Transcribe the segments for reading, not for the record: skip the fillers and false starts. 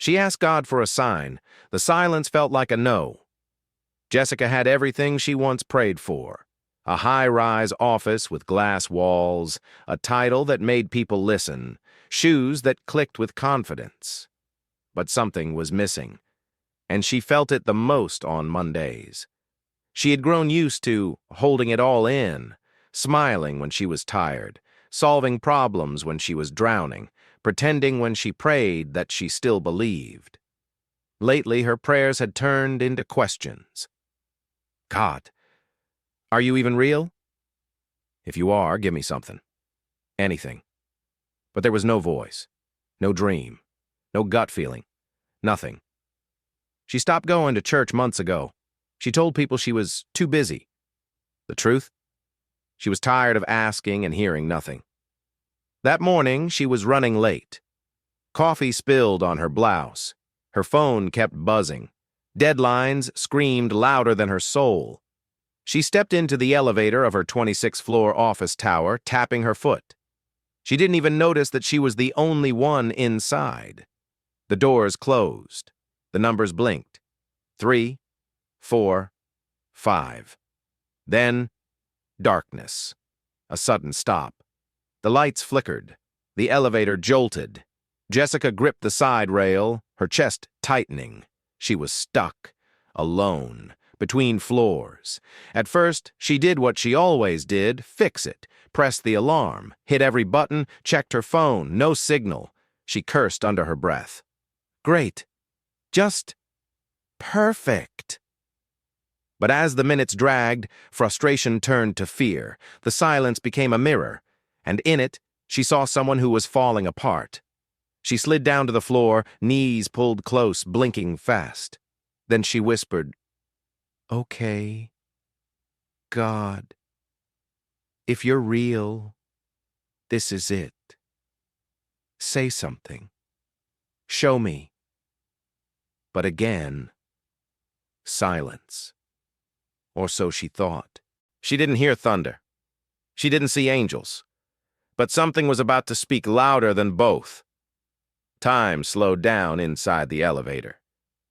She asked God for a sign. The silence felt like a no. Jessica had everything she once prayed for. A high-rise office with glass walls, a title that made people listen, shoes that clicked with confidence. But something was missing, and she felt it the most on Mondays. She had grown used to holding it all in, smiling when she was tired, solving problems when she was drowning, pretending when she prayed that she still believed. Lately, her prayers had turned into questions. God, are you even real? If you are, give me something. Anything. But there was no voice, no dream, no gut feeling, nothing. She stopped going to church months ago. She told people she was too busy. The truth? She was tired of asking and hearing nothing. That morning, she was running late. Coffee spilled on her blouse. Her phone kept buzzing. Deadlines screamed louder than her soul. She stepped into the elevator of her 26th-floor office tower, tapping her foot. She didn't even notice that she was the only one inside. The doors closed. The numbers blinked. 3, 4, 5. Then, darkness. A sudden stop. The lights flickered. The elevator jolted. Jessica gripped the side rail, her chest tightening. She was stuck, alone, between floors. At first, she did what she always did, fix it, pressed the alarm, hit every button, checked her phone, no signal. She cursed under her breath. Great. Just perfect. But as the minutes dragged, frustration turned to fear. The silence became a mirror, and in it, she saw someone who was falling apart. She slid down to the floor, knees pulled close, blinking fast. Then she whispered, "Okay, God, if you're real, this is it. Say something. Show me." But again, silence. Or so she thought. She didn't hear thunder. She didn't see angels. But something was about to speak louder than both. Time slowed down inside the elevator.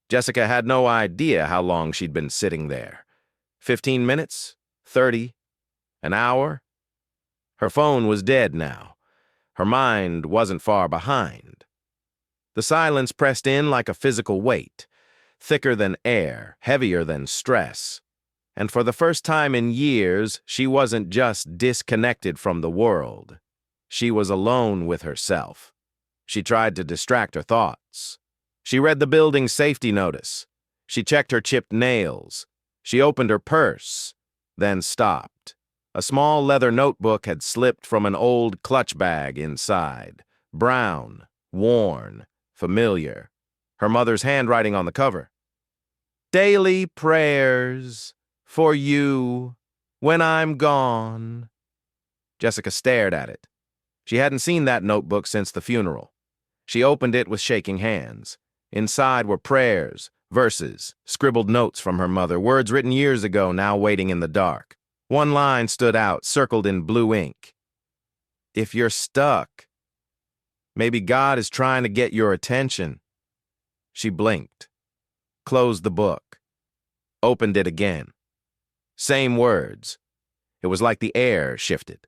Jessica had no idea how long she'd been sitting there. 15 minutes? 30? An hour? Her phone was dead now. Her mind wasn't far behind. The silence pressed in like a physical weight, thicker than air, heavier than stress. And for the first time in years, she wasn't just disconnected from the world. She was alone with herself. She tried to distract her thoughts. She read the building's safety notice. She checked her chipped nails. She opened her purse, then stopped. A small leather notebook had slipped from an old clutch bag inside. Brown, worn, familiar. Her mother's handwriting on the cover. Daily prayers for you when I'm gone. Jessica stared at it. She hadn't seen that notebook since the funeral. She opened it with shaking hands. Inside were prayers, verses, scribbled notes from her mother, words written years ago now waiting in the dark. One line stood out, circled in blue ink. If you're stuck, maybe God is trying to get your attention. She blinked, closed the book, opened it again. Same words. It was like the air shifted.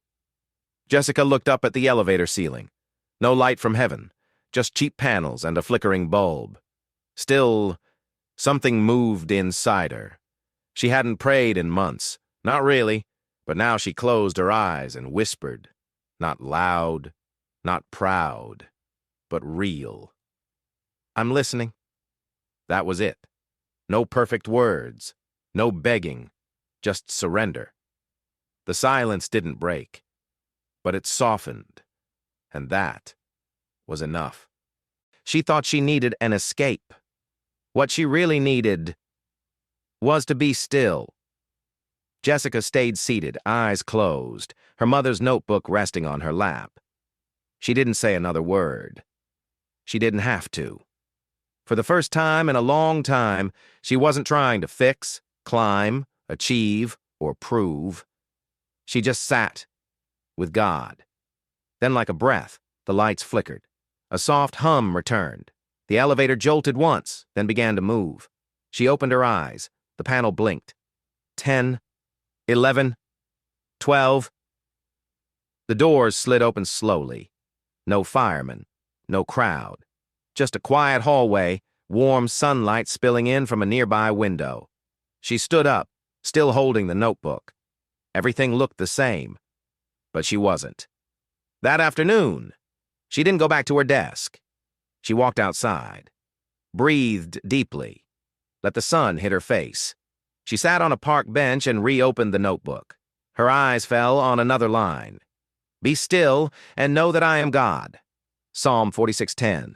Jessica looked up at the elevator ceiling. No light from heaven, just cheap panels and a flickering bulb. Still, something moved inside her. She hadn't prayed in months. Not really, but now she closed her eyes and whispered. Not loud, not proud, but real. I'm listening. That was it. No perfect words, no begging, just surrender. The silence didn't break, but it softened, and that was enough. She thought she needed an escape. What she really needed was to be still. Jessica stayed seated, eyes closed, her mother's notebook resting on her lap. She didn't say another word. She didn't have to. For the first time in a long time, she wasn't trying to fix, climb, achieve, or prove. She just sat with God. Then, like a breath, the lights flickered. A soft hum returned. The elevator jolted once, then began to move. She opened her eyes. The panel blinked. 10, 11, 12. The doors slid open slowly. No firemen, no crowd. Just a quiet hallway, warm sunlight spilling in from a nearby window. She stood up, still holding the notebook. Everything looked the same, but she wasn't. That afternoon, she didn't go back to her desk. She walked outside, breathed deeply, let the sun hit her face. She sat on a park bench and reopened the notebook. Her eyes fell on another line. Be still and know that I am God. Psalm 46:10.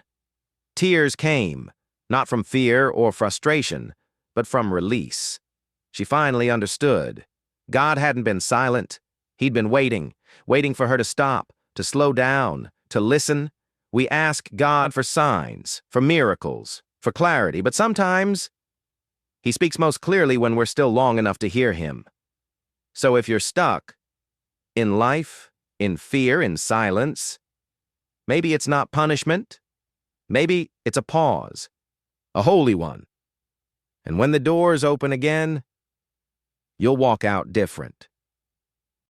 Tears came, not from fear or frustration, but from release. She finally understood. God hadn't been silent. He'd been waiting for her to stop, to slow down, to listen. We ask God for signs, for miracles, for clarity, but sometimes He speaks most clearly when we're still long enough to hear Him. So if you're stuck in life, in fear, in silence, maybe it's not punishment. Maybe it's a pause, a holy one. And when the doors open again, you'll walk out different.